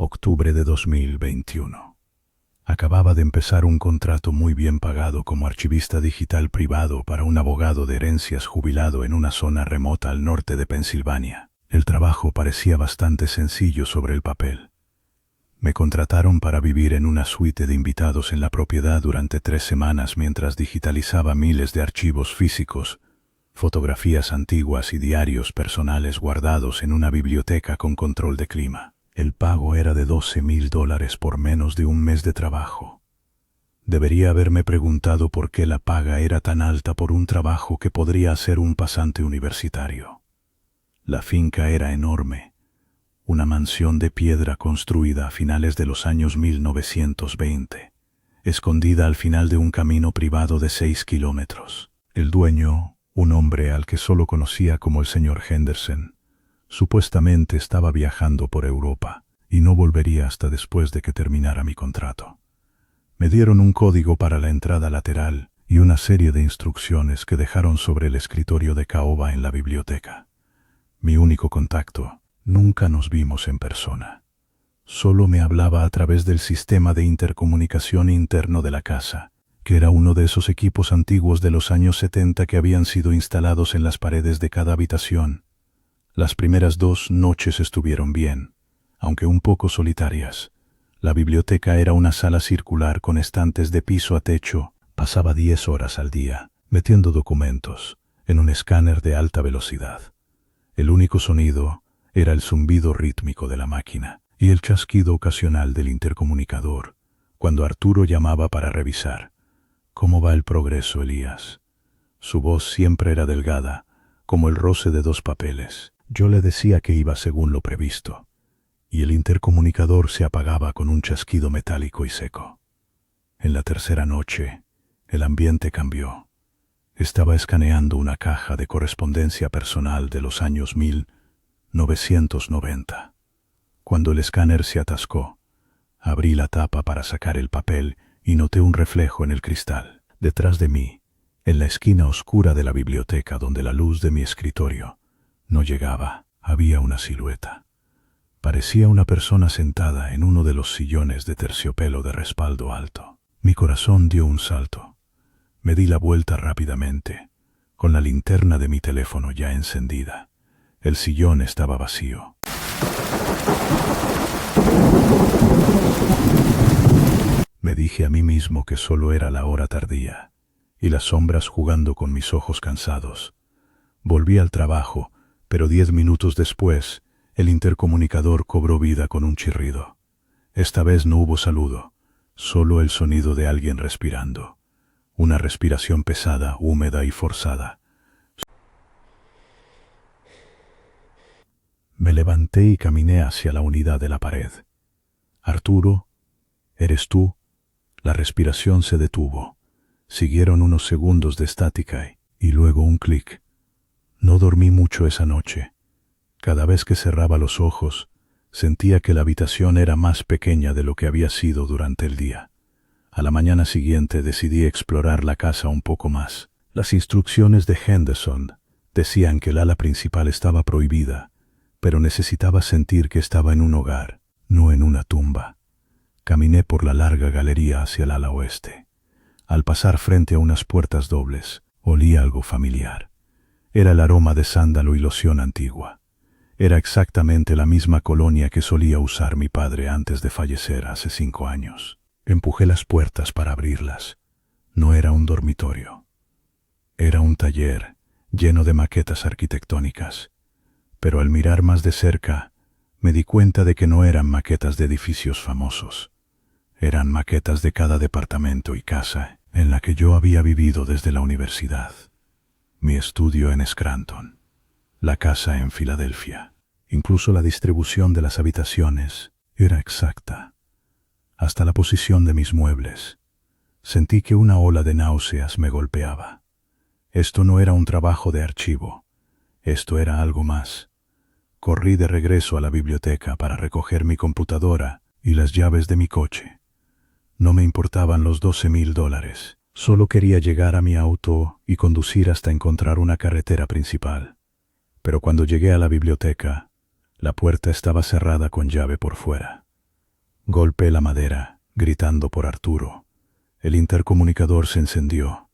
octubre de 2021. Acababa de empezar un contrato muy bien pagado como archivista digital privado para un abogado de herencias jubilado en una zona remota al norte de Pensilvania. El trabajo parecía bastante sencillo sobre el papel. Me contrataron para vivir en una suite de invitados en la propiedad durante 3 semanas mientras digitalizaba miles de archivos físicos, fotografías antiguas y diarios personales guardados en una biblioteca con control de clima. El pago era de $12,000 por menos de un mes de trabajo. Debería haberme preguntado por qué la paga era tan alta por un trabajo que podría hacer un pasante universitario. La finca era enorme, una mansión de piedra construida a finales de los años 1920, escondida al final de un camino privado de 6 kilómetros. El dueño, un hombre al que solo conocía como el señor Henderson, supuestamente estaba viajando por Europa y no volvería hasta después de que terminara mi contrato. Me dieron un código para la entrada lateral y una serie de instrucciones que dejaron sobre el escritorio de caoba en la biblioteca. Mi único contacto. Nunca nos vimos en persona. Solo me hablaba a través del sistema de intercomunicación interno de la casa, que era uno de esos equipos antiguos de los años 70 que habían sido instalados en las paredes de cada habitación. Las primeras 2 noches estuvieron bien, aunque un poco solitarias. La biblioteca era una sala circular con estantes de piso a techo. Pasaba 10 horas al día, metiendo documentos en un escáner de alta velocidad. El único sonido era el zumbido rítmico de la máquina y el chasquido ocasional del intercomunicador, cuando Arturo llamaba para revisar. ¿Cómo va el progreso, Elías? Su voz siempre era delgada, como el roce de 2 papeles. Yo le decía que iba según lo previsto, y el intercomunicador se apagaba con un chasquido metálico y seco. En la tercera noche, el ambiente cambió. Estaba escaneando una caja de correspondencia personal de los años 1990. Cuando el escáner se atascó, abrí la tapa para sacar el papel y noté un reflejo en el cristal. Detrás de mí, en la esquina oscura de la biblioteca donde la luz de mi escritorio no llegaba, había una silueta. Parecía una persona sentada en uno de los sillones de terciopelo de respaldo alto. Mi corazón dio un salto. Me di la vuelta rápidamente, con la linterna de mi teléfono ya encendida. El sillón estaba vacío. Me dije a mí mismo que solo era la hora tardía, y las sombras jugando con mis ojos cansados. Volví al trabajo, pero 10 minutos después, el intercomunicador cobró vida con un chirrido. Esta vez no hubo saludo, solo el sonido de alguien respirando. Una respiración pesada, húmeda y forzada. Me levanté y caminé hacia la unidad de la pared. Arturo, ¿eres tú? La respiración se detuvo. Siguieron unos segundos de estática y luego un clic. No dormí mucho esa noche. Cada vez que cerraba los ojos, sentía que la habitación era más pequeña de lo que había sido durante el día. A la mañana siguiente decidí explorar la casa un poco más. Las instrucciones de Henderson decían que el ala principal estaba prohibida, pero necesitaba sentir que estaba en un hogar, no en una tumba. Caminé por la larga galería hacia el ala oeste. Al pasar frente a unas puertas dobles, olí algo familiar. Era el aroma de sándalo y loción antigua. Era exactamente la misma colonia que solía usar mi padre antes de fallecer hace 5 años. Empujé las puertas para abrirlas. No era un dormitorio. Era un taller lleno de maquetas arquitectónicas. Pero al mirar más de cerca, me di cuenta de que no eran maquetas de edificios famosos. Eran maquetas de cada departamento y casa en la que yo había vivido desde la universidad. Mi estudio en Scranton, la casa en Filadelfia. Incluso la distribución de las habitaciones era exacta. Hasta la posición de mis muebles. Sentí que una ola de náuseas me golpeaba. Esto no era un trabajo de archivo. Esto era algo más. Corrí de regreso a la biblioteca para recoger mi computadora y las llaves de mi coche. No me importaban los $12,000. Solo quería llegar a mi auto y conducir hasta encontrar una carretera principal. Pero cuando llegué a la biblioteca, la puerta estaba cerrada con llave por fuera. Golpeé la madera, gritando por Arturo. El intercomunicador se encendió.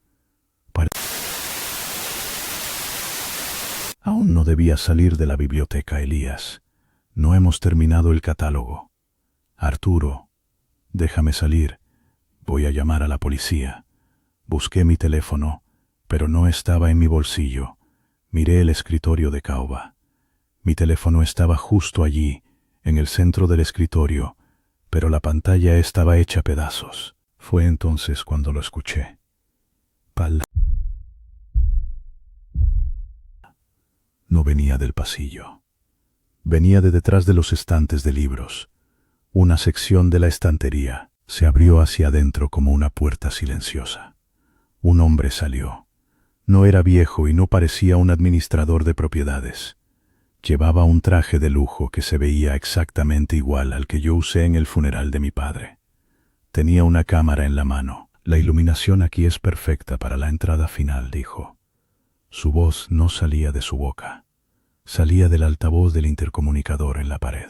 Aún no debía salir de la biblioteca, Elías. No hemos terminado el catálogo. Arturo, déjame salir. Voy a llamar a la policía. Busqué mi teléfono, pero no estaba en mi bolsillo. Miré el escritorio de Caoba. Mi teléfono estaba justo allí, en el centro del escritorio, pero la pantalla estaba hecha pedazos. Fue entonces cuando lo escuché. No venía del pasillo. Venía de detrás de los estantes de libros. Una sección de la estantería se abrió hacia adentro como una puerta silenciosa. Un hombre salió. No era viejo y no parecía un administrador de propiedades. Llevaba un traje de lujo que se veía exactamente igual al que yo usé en el funeral de mi padre. Tenía una cámara en la mano. La iluminación aquí es perfecta para la entrada final, dijo. Su voz no salía de su boca. Salía del altavoz del intercomunicador en la pared.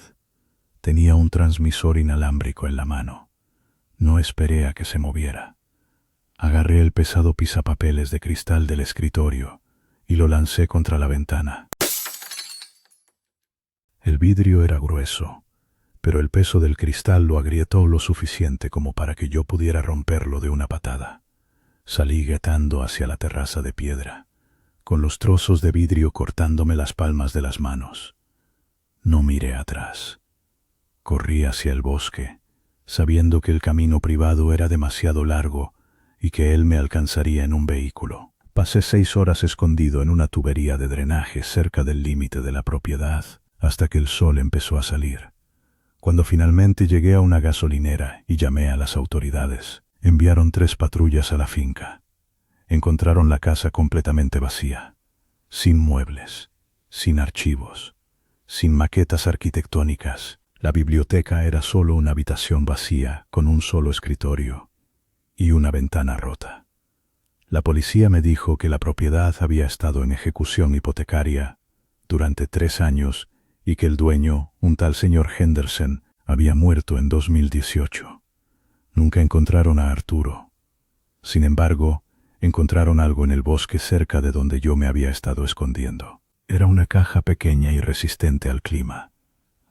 Tenía un transmisor inalámbrico en la mano. No esperé a que se moviera. Agarré el pesado pisapapeles de cristal del escritorio y lo lancé contra la ventana. El vidrio era grueso, pero el peso del cristal lo agrietó lo suficiente como para que yo pudiera romperlo de una patada. Salí gritando hacia la terraza de piedra, con los trozos de vidrio cortándome las palmas de las manos. No miré atrás. Corrí hacia el bosque, sabiendo que el camino privado era demasiado largo y que él me alcanzaría en un vehículo. Pasé 6 horas escondido en una tubería de drenaje cerca del límite de la propiedad, hasta que el sol empezó a salir. Cuando finalmente llegué a una gasolinera y llamé a las autoridades, enviaron 3 patrullas a la finca. Encontraron la casa completamente vacía, sin muebles, sin archivos, sin maquetas arquitectónicas. La biblioteca era solo una habitación vacía con un solo escritorio y una ventana rota. La policía me dijo que la propiedad había estado en ejecución hipotecaria durante 3 años y que el dueño, un tal señor Henderson, había muerto en 2018. Nunca encontraron a Arturo. Sin embargo, encontraron algo en el bosque cerca de donde yo me había estado escondiendo. Era una caja pequeña y resistente al clima.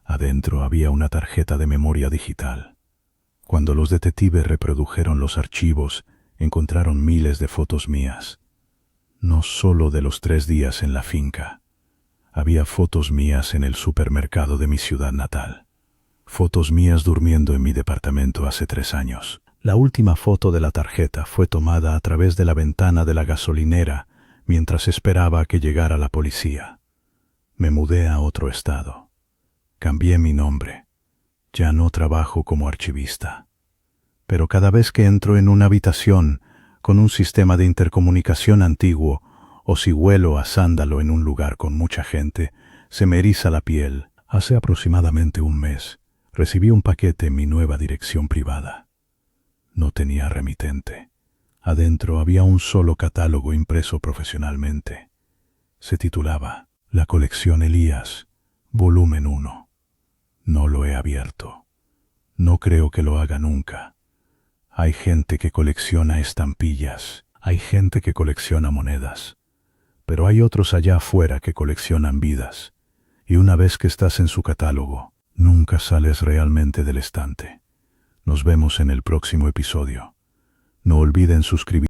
Adentro había una tarjeta de memoria digital. Cuando los detectives reprodujeron los archivos, encontraron miles de fotos mías. No solo de los 3 días en la finca. Había fotos mías en el supermercado de mi ciudad natal. Fotos mías durmiendo en mi departamento hace 3 años. La última foto de la tarjeta fue tomada a través de la ventana de la gasolinera mientras esperaba a que llegara la policía. Me mudé a otro estado. Cambié mi nombre. Ya no trabajo como archivista. Pero cada vez que entro en una habitación con un sistema de intercomunicación antiguo, o si huelo a sándalo en un lugar con mucha gente, se me eriza la piel. Hace aproximadamente un mes, recibí un paquete en mi nueva dirección privada. No tenía remitente. Adentro había un solo catálogo impreso profesionalmente. Se titulaba La colección Elías, volumen 1. No lo he abierto. No creo que lo haga nunca. Hay gente que colecciona estampillas, hay gente que colecciona monedas, pero hay otros allá afuera que coleccionan vidas, y una vez que estás en su catálogo, nunca sales realmente del estante. Nos vemos en el próximo episodio. No olviden suscribirse.